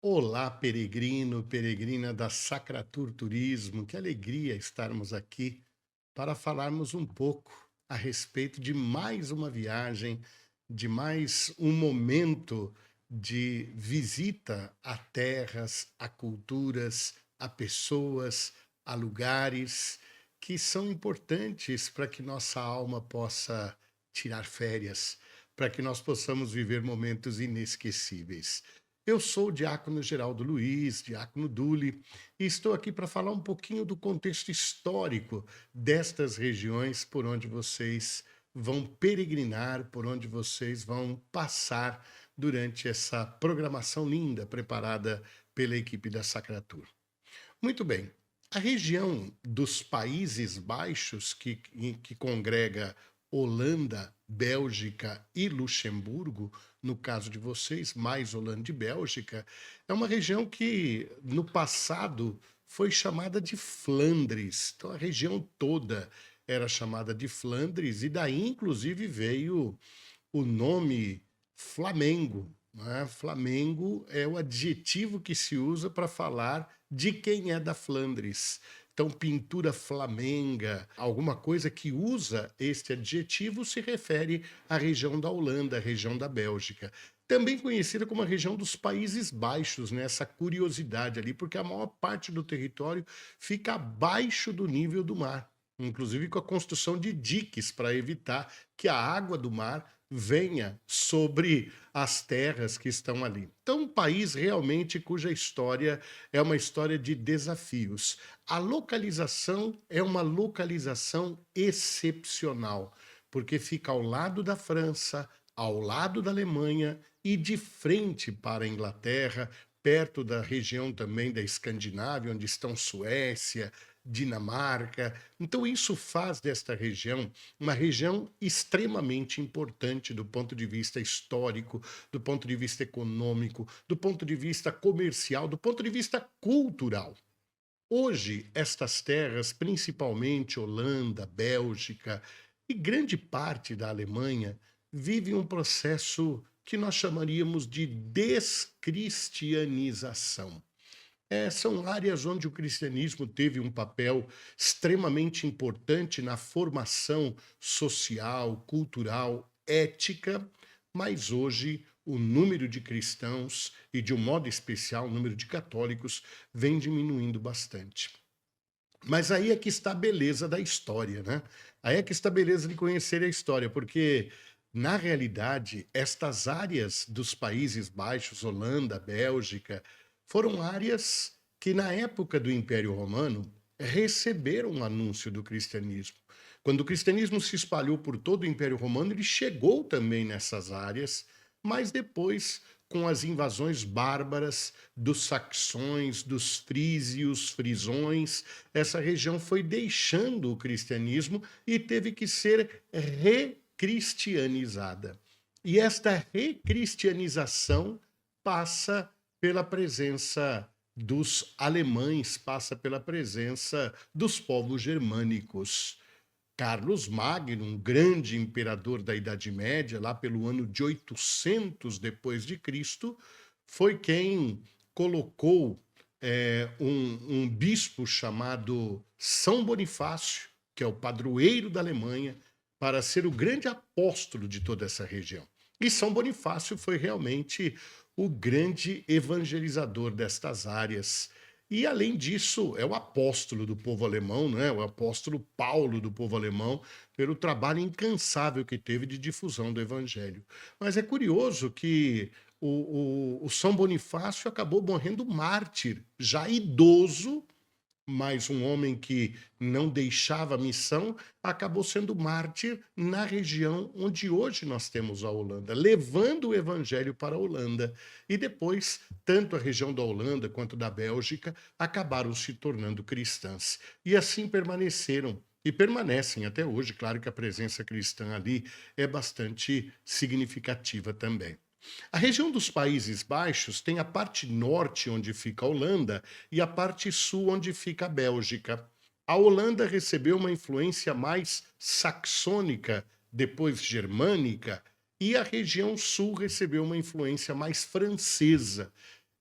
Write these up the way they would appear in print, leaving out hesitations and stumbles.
Olá, peregrino, peregrina da Sacratur Turismo. Que alegria estarmos aqui para falarmos um pouco a respeito de mais uma viagem, de mais um momento de visita a terras, a culturas, a pessoas, a lugares que são importantes para que nossa alma possa tirar férias, para que nós possamos viver momentos inesquecíveis. Eu sou o diácono Geraldo Luiz, diácono Duli, e estou aqui para falar um pouquinho do contexto histórico destas regiões por onde vocês vão peregrinar, por onde vocês vão passar durante essa programação linda preparada pela equipe da Sacratur. Muito bem. A região dos Países Baixos, que congrega Holanda, Bélgica e Luxemburgo, no caso de vocês, mais Holanda e Bélgica, é uma região que no passado foi chamada de Flandres. Então a região toda era chamada de Flandres, e daí, inclusive, veio o nome Flamengo. Não é? Flamengo é o adjetivo que se usa para falar de quem é da Flandres. Então, pintura flamenga, alguma coisa que usa este adjetivo se refere à região da Holanda, à região da Bélgica. Também conhecida como a região dos Países Baixos, né? Essa curiosidade ali, porque a maior parte do território fica abaixo do nível do mar, inclusive com a construção de diques para evitar que a água do mar venha sobre as terras que estão ali. Então, um país realmente cuja história é uma história de desafios. A localização é uma localização excepcional, porque fica ao lado da França, ao lado da Alemanha e de frente para a Inglaterra, perto da região também da Escandinávia, onde estão Suécia, Dinamarca. Então, isso faz desta região uma região extremamente importante do ponto de vista histórico, do ponto de vista econômico, do ponto de vista comercial, do ponto de vista cultural. Hoje, estas terras, principalmente Holanda, Bélgica e grande parte da Alemanha, vivem um processo que nós chamaríamos de descristianização. São áreas onde o cristianismo teve um papel extremamente importante na formação social, cultural, ética, mas hoje o número de cristãos e, de um modo especial, o número de católicos vem diminuindo bastante. Mas aí é que está a beleza da história, né? Aí é que está a beleza de conhecer a história, porque, na realidade, estas áreas dos Países Baixos, Holanda, Bélgica, foram áreas que, na época do Império Romano, receberam o anúncio do cristianismo. Quando o cristianismo se espalhou por todo o Império Romano, ele chegou também nessas áreas, mas depois, com as invasões bárbaras dos saxões, dos frísios, frisões, essa região foi deixando o cristianismo e teve que ser recristianizada. E esta recristianização passa pela presença dos alemães, passa pela presença dos povos germânicos. Carlos Magno, um grande imperador da Idade Média, lá pelo ano de 800 depois de Cristo, foi quem colocou um bispo chamado São Bonifácio, que é o padroeiro da Alemanha, para ser o grande apóstolo de toda essa região. E São Bonifácio foi realmente o grande evangelizador destas áreas. E, além disso, é o apóstolo do povo alemão, né? O apóstolo Paulo do povo alemão, pelo trabalho incansável que teve de difusão do evangelho. Mas é curioso que o São Bonifácio acabou morrendo mártir, já idoso, mas um homem que não deixava a missão, acabou sendo mártir na região onde hoje nós temos a Holanda, levando o evangelho para a Holanda. E depois, tanto a região da Holanda quanto da Bélgica acabaram se tornando cristãs. E assim permaneceram. E permanecem até hoje. Claro que a presença cristã ali é bastante significativa também. A região dos Países Baixos tem a parte norte, onde fica a Holanda, e a parte sul, onde fica a Bélgica. A Holanda recebeu uma influência mais saxônica, depois germânica, e a região sul recebeu uma influência mais francesa.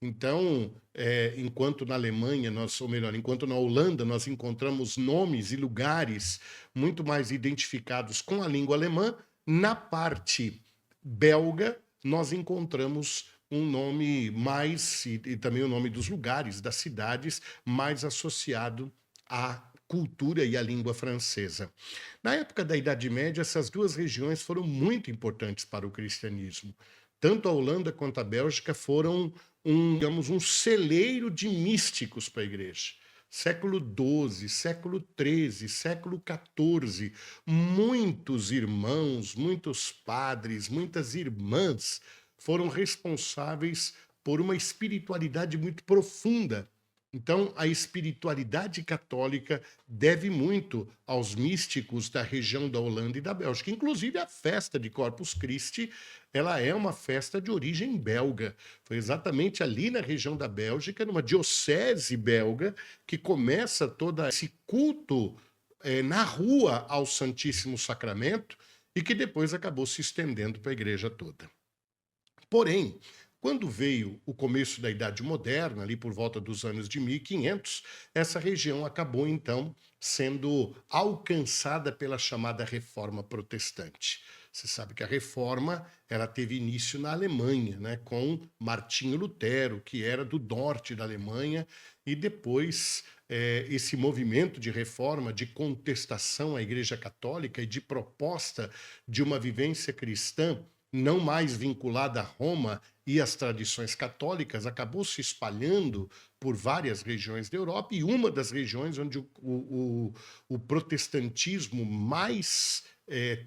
Então, enquanto na Alemanha, ou melhor, enquanto na Holanda nós encontramos nomes e lugares muito mais identificados com a língua alemã, na parte belga nós encontramos um nome mais, e também o nome dos lugares, das cidades, mais associado à cultura e à língua francesa. Na época da Idade Média, essas duas regiões foram muito importantes para o cristianismo. Tanto a Holanda quanto a Bélgica foram digamos, um celeiro de místicos para a igreja. Século XII, século XIII, século XIV, muitos irmãos, muitos padres, muitas irmãs foram responsáveis por uma espiritualidade muito profunda. Então, a espiritualidade católica deve muito aos místicos da região da Holanda e da Bélgica. Inclusive, a festa de Corpus Christi, ela é uma festa de origem belga. Foi exatamente ali na região da Bélgica, numa diocese belga, que começa todo esse culto na rua ao Santíssimo Sacramento e que depois acabou se estendendo para a igreja toda. Porém, quando veio o começo da Idade Moderna, ali por volta dos anos de 1500, essa região acabou então sendo alcançada pela chamada Reforma Protestante. Você sabe que a Reforma ela teve início na Alemanha, né, com Martinho Lutero, que era do norte da Alemanha, e depois esse movimento de reforma, de contestação à Igreja Católica e de proposta de uma vivência cristã não mais vinculada a Roma e às tradições católicas, acabou se espalhando por várias regiões da Europa, e uma das regiões onde o protestantismo mais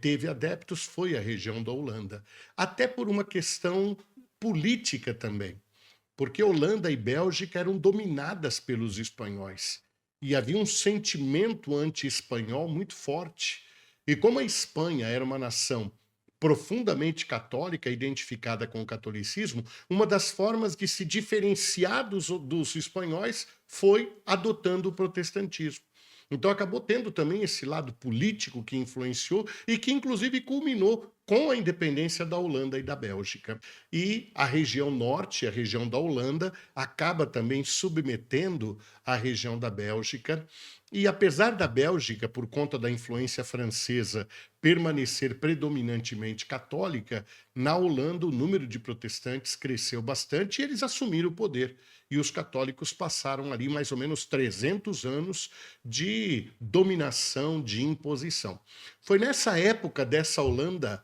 teve adeptos foi a região da Holanda. Até por uma questão política também, porque Holanda e Bélgica eram dominadas pelos espanhóis, e havia um sentimento anti-espanhol muito forte. E como a Espanha era uma nação profundamente católica, identificada com o catolicismo, uma das formas de se diferenciar dos espanhóis foi adotando o protestantismo. Então acabou tendo também esse lado político que influenciou e que inclusive culminou com a independência da Holanda e da Bélgica. E a região norte, a região da Holanda, acaba também submetendo a região da Bélgica. E apesar da Bélgica, por conta da influência francesa, permanecer predominantemente católica, na Holanda o número de protestantes cresceu bastante e eles assumiram o poder. E os católicos passaram ali mais ou menos 300 anos de dominação, de imposição. Foi nessa época dessa Holanda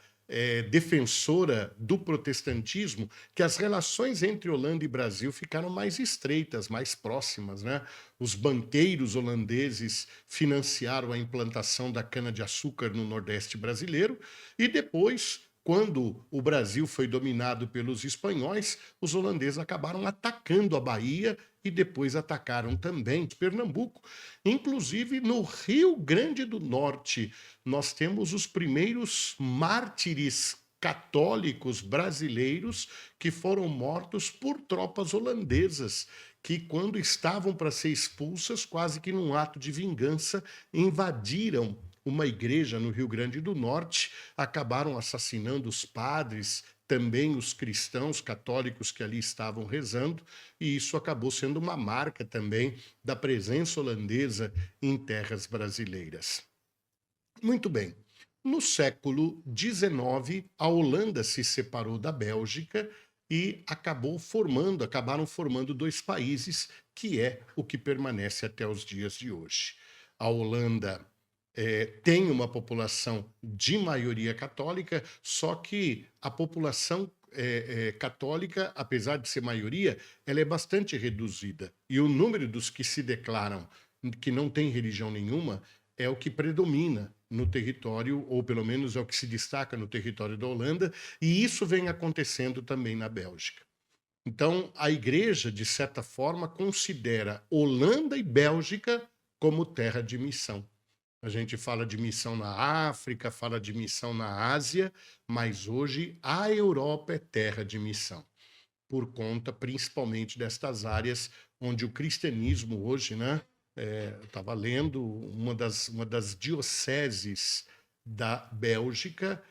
defensora do protestantismo que as relações entre Holanda e Brasil ficaram mais estreitas, mais próximas, né? Os banqueiros holandeses financiaram a implantação da cana-de-açúcar no Nordeste brasileiro e depois, quando o Brasil foi dominado pelos espanhóis, os holandeses acabaram atacando a Bahia e depois atacaram também Pernambuco. Inclusive, no Rio Grande do Norte, nós temos os primeiros mártires católicos brasileiros que foram mortos por tropas holandesas, que, quando estavam para ser expulsas, quase que num ato de vingança, invadiram uma igreja no Rio Grande do Norte, acabaram assassinando os padres, também os cristãos católicos que ali estavam rezando, e isso acabou sendo uma marca também da presença holandesa em terras brasileiras. Muito bem. No século XIX, a Holanda se separou da Bélgica e acabaram formando dois países, que é o que permanece até os dias de hoje. A Holanda tem uma população de maioria católica, só que a população católica, apesar de ser maioria, ela é bastante reduzida. E o número dos que se declaram que não tem religião nenhuma é o que predomina no território, ou pelo menos é o que se destaca no território da Holanda, e isso vem acontecendo também na Bélgica. Então, a igreja, de certa forma, considera Holanda e Bélgica como terra de missão. A gente fala de missão na África, fala de missão na Ásia, mas hoje a Europa é terra de missão, por conta principalmente destas áreas onde o cristianismo hoje, né? Eu estava lendo uma das dioceses da Bélgica,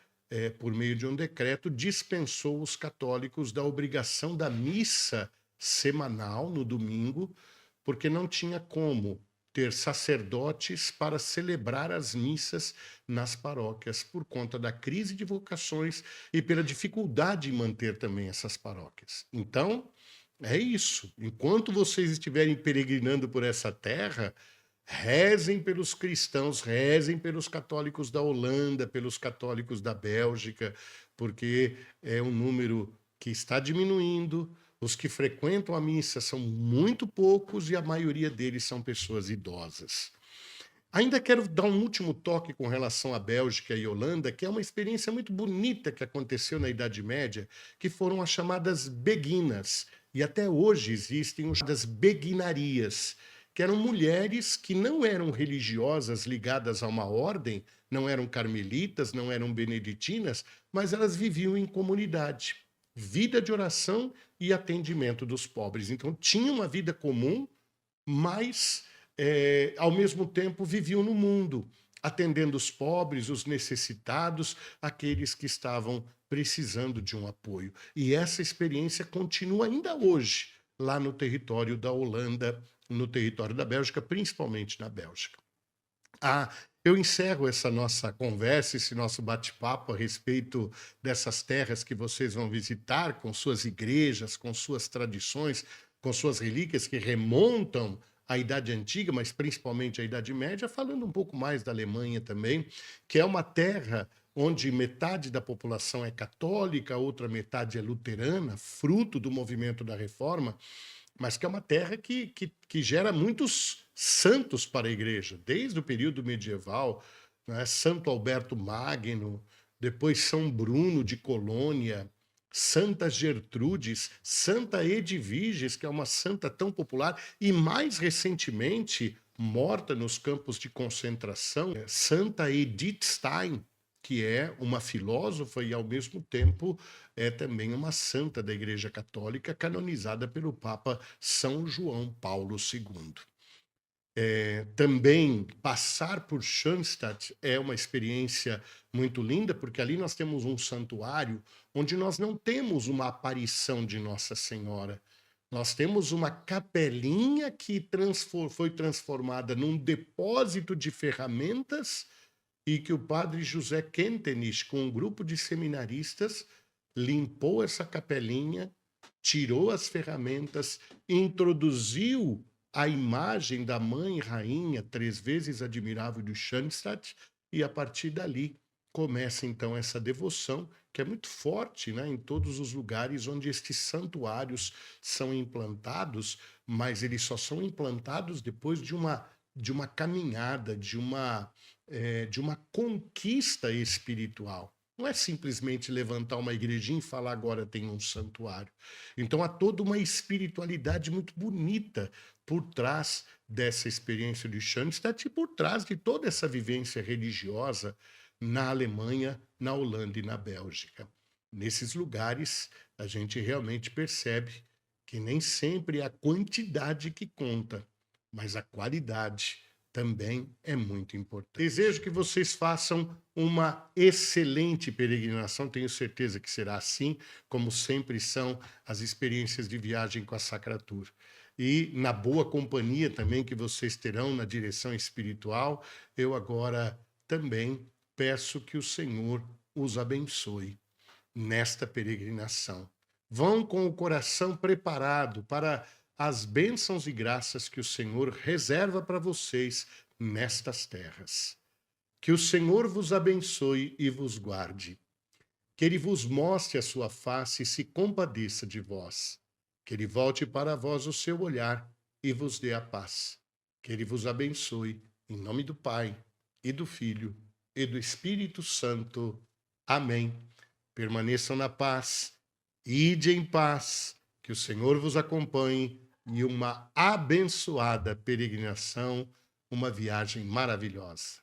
por meio de um decreto, dispensou os católicos da obrigação da missa semanal no domingo, porque não tinha como ter sacerdotes para celebrar as missas nas paróquias, por conta da crise de vocações e pela dificuldade em manter também essas paróquias. Então, é isso. Enquanto vocês estiverem peregrinando por essa terra, rezem pelos cristãos, rezem pelos católicos da Holanda, pelos católicos da Bélgica, porque é um número que está diminuindo. Os que frequentam a missa são muito poucos e a maioria deles são pessoas idosas. Ainda quero dar um último toque com relação à Bélgica e Holanda, que é uma experiência muito bonita que aconteceu na Idade Média, que foram as chamadas beguinas. E até hoje existem as chamadas beguinarias, que eram mulheres que não eram religiosas ligadas a uma ordem, não eram carmelitas, não eram beneditinas, mas elas viviam em comunidade. Vida de oração e atendimento dos pobres. Então, tinham uma vida comum, mas, ao mesmo tempo, viviam no mundo, atendendo os pobres, os necessitados, aqueles que estavam precisando de um apoio. E essa experiência continua ainda hoje, lá no território da Holanda, no território da Bélgica, principalmente na Bélgica. Eu encerro essa nossa conversa, esse nosso bate-papo a respeito dessas terras que vocês vão visitar, com suas igrejas, com suas tradições, com suas relíquias que remontam à Idade Antiga, mas principalmente à Idade Média, falando um pouco mais da Alemanha também, que é uma terra onde metade da população é católica, a outra metade é luterana, fruto do movimento da Reforma, mas que é uma terra que gera muitos santos para a igreja, desde o período medieval, né? Santo Alberto Magno, depois São Bruno de Colônia, Santa Gertrudes, Santa Edviges, que é uma santa tão popular, e mais recentemente, morta nos campos de concentração, Santa Edith Stein, que é uma filósofa e, ao mesmo tempo, é também uma santa da Igreja Católica, canonizada pelo Papa São João Paulo II. Também passar por Schoenstatt é uma experiência muito linda, porque ali nós temos um santuário onde nós não temos uma aparição de Nossa Senhora. Nós temos uma capelinha que foi transformada num depósito de ferramentas e que o padre José Kentenich, com um grupo de seminaristas, limpou essa capelinha, tirou as ferramentas, introduziu a imagem da mãe rainha, 3 vezes admirável de Schoenstatt, e a partir dali começa então essa devoção, que é muito forte, né, em todos os lugares onde estes santuários são implantados, mas eles só são implantados depois de uma caminhada, de uma conquista espiritual. Não é simplesmente levantar uma igrejinha e falar agora tem um santuário. Então há toda uma espiritualidade muito bonita por trás dessa experiência de Schoenstatt e por trás de toda essa vivência religiosa na Alemanha, na Holanda e na Bélgica. Nesses lugares, a gente realmente percebe que nem sempre é a quantidade que conta, mas a qualidade também é muito importante. Desejo que vocês façam uma excelente peregrinação, tenho certeza que será assim, como sempre são as experiências de viagem com a Sacratur. E na boa companhia também que vocês terão na direção espiritual, eu agora também peço que o Senhor os abençoe nesta peregrinação. Vão com o coração preparado para as bênçãos e graças que o Senhor reserva para vocês nestas terras. Que o Senhor vos abençoe e vos guarde. Que Ele vos mostre a sua face e se compadeça de vós. Que Ele volte para vós o seu olhar e vos dê a paz. Que Ele vos abençoe, em nome do Pai, e do Filho, e do Espírito Santo. Amém. Permaneçam na paz, ide em paz, que o Senhor vos acompanhe e uma abençoada peregrinação, uma viagem maravilhosa.